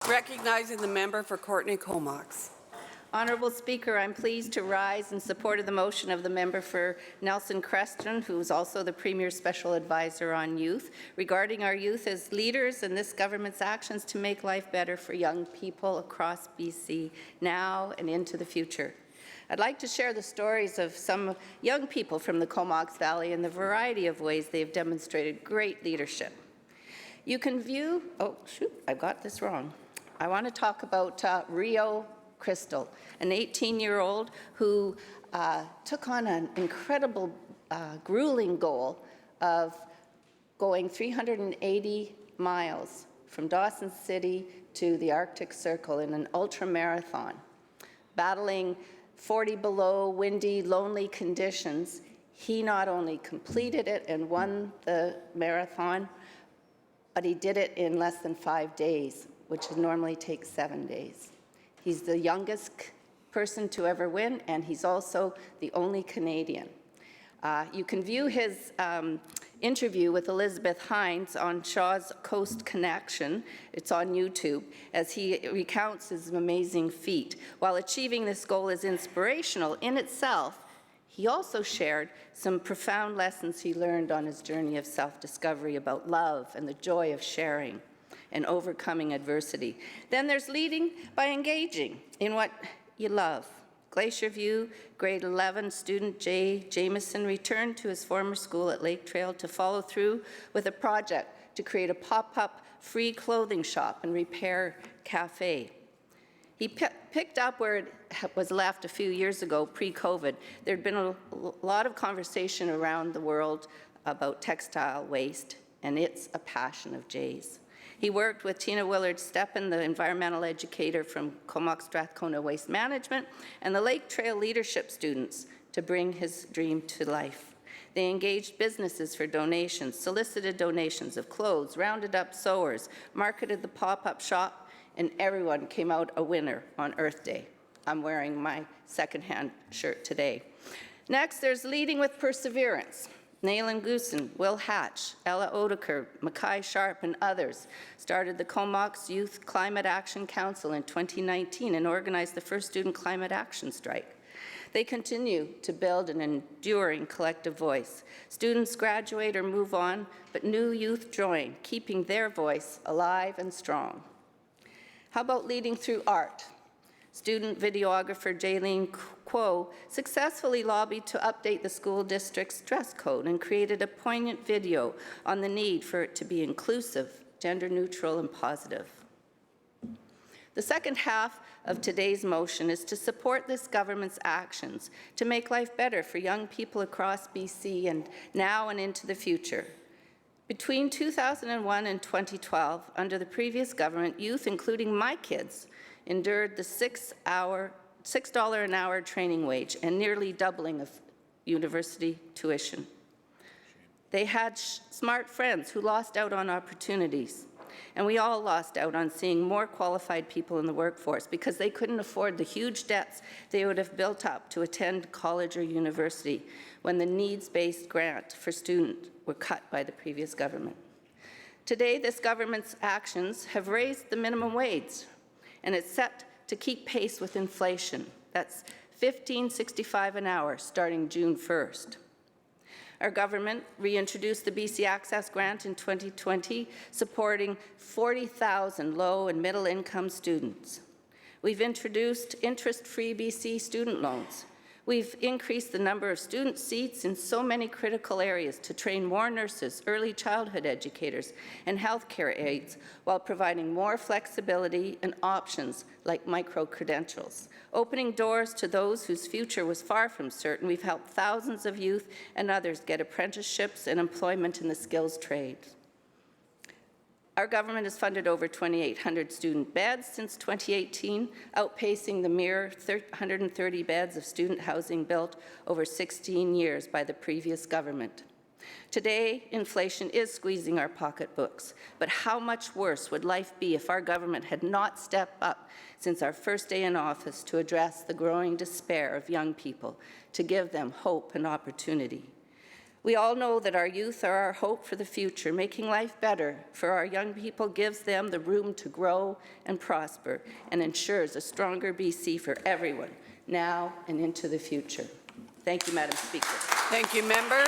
Recognizing the member for Courtenay-Comox. Honourable Speaker, I'm pleased to rise in support of the motion of the member for Nelson Creston, who is also the Premier's Special Advisor on Youth, regarding our youth as leaders in this government's actions to make life better for young people across BC now and into the future. I'd like to share the stories of some young people from the Comox Valley in the variety of ways they've demonstrated great leadership. You can view, oh shoot, I got this wrong. I want to talk about Rio Crystal, an 18-year-old who took on an incredible, grueling goal of going 380 miles from Dawson City to the Arctic Circle in an ultra-marathon, battling 40 below, windy, lonely conditions. He not only completed it and won the marathon, but he did it in less than 5 days, which normally takes 7 days. He's the youngest person to ever win, and he's also the only Canadian. You can view his interview with Elizabeth Hines on Shaw's Coast Connection. It's on YouTube, as he recounts his amazing feat. While achieving this goal is inspirational in itself, he also shared some profound lessons he learned on his journey of self-discovery about love and the joy of sharing and overcoming adversity. Then there's leading by engaging in what you love. Glacier View, grade 11 student Jay Jameson returned to his former school at Lake Trail to follow through with a project to create a pop-up free clothing shop and repair cafe. He picked up where it was left a few years ago, pre-COVID. There'd been a lot of conversation around the world about textile waste, and it's a passion of Jay's. He worked with Tina Willard-Steppen, the environmental educator from Comox Strathcona Waste Management, and the Lake Trail leadership students to bring his dream to life. They engaged businesses for donations, solicited donations of clothes, rounded up sewers, marketed the pop-up shop, and everyone came out a winner on Earth Day. I'm wearing my second-hand shirt today. Next, there's leading with perseverance. Nayland Goosen, Will Hatch, Ella Odeker, Mackay Sharp, and others started the Comox Youth Climate Action Council in 2019 and organized the first student climate action strike. They continue to build an enduring collective voice. Students graduate or move on, but new youth join, keeping their voice alive and strong. How about leading through art? Student videographer Jaylene Kuo successfully lobbied to update the school district's dress code and created a poignant video on the need for it to be inclusive, gender neutral, and positive. The second half of today's motion is to support this government's actions to make life better for young people across BC and now and into the future. Between 2001 and 2012, under the previous government, youth, including my kids, endured the $6 an hour training wage and nearly doubling of university tuition. They had smart friends who lost out on opportunities, and we all lost out on seeing more qualified people in the workforce because they couldn't afford the huge debts they would have built up to attend college or university when the needs-based grant for students were cut by the previous government. Today, this government's actions have raised the minimum wage, and it's set to keep pace with inflation. That's $15.65 an hour starting June 1st. Our government reintroduced the BC Access Grant in 2020, supporting 40,000 low and middle income students. We've introduced interest-free BC student loans. We've increased the number of student seats in so many critical areas to train more nurses, early childhood educators, and healthcare aides, while providing more flexibility and options like micro-credentials. Opening doors to those whose future was far from certain, we've helped thousands of youth and others get apprenticeships and employment in the skills trades. Our government has funded over 2,800 student beds since 2018, outpacing the mere 130 beds of student housing built over 16 years by the previous government. Today, inflation is squeezing our pocketbooks, but how much worse would life be if our government had not stepped up since our first day in office to address the growing despair of young people, to give them hope and opportunity? We all know that our youth are our hope for the future. Making life better for our young people gives them the room to grow and prosper and ensures a stronger BC for everyone, now and into the future. Thank you, Madam Speaker. Thank you, member.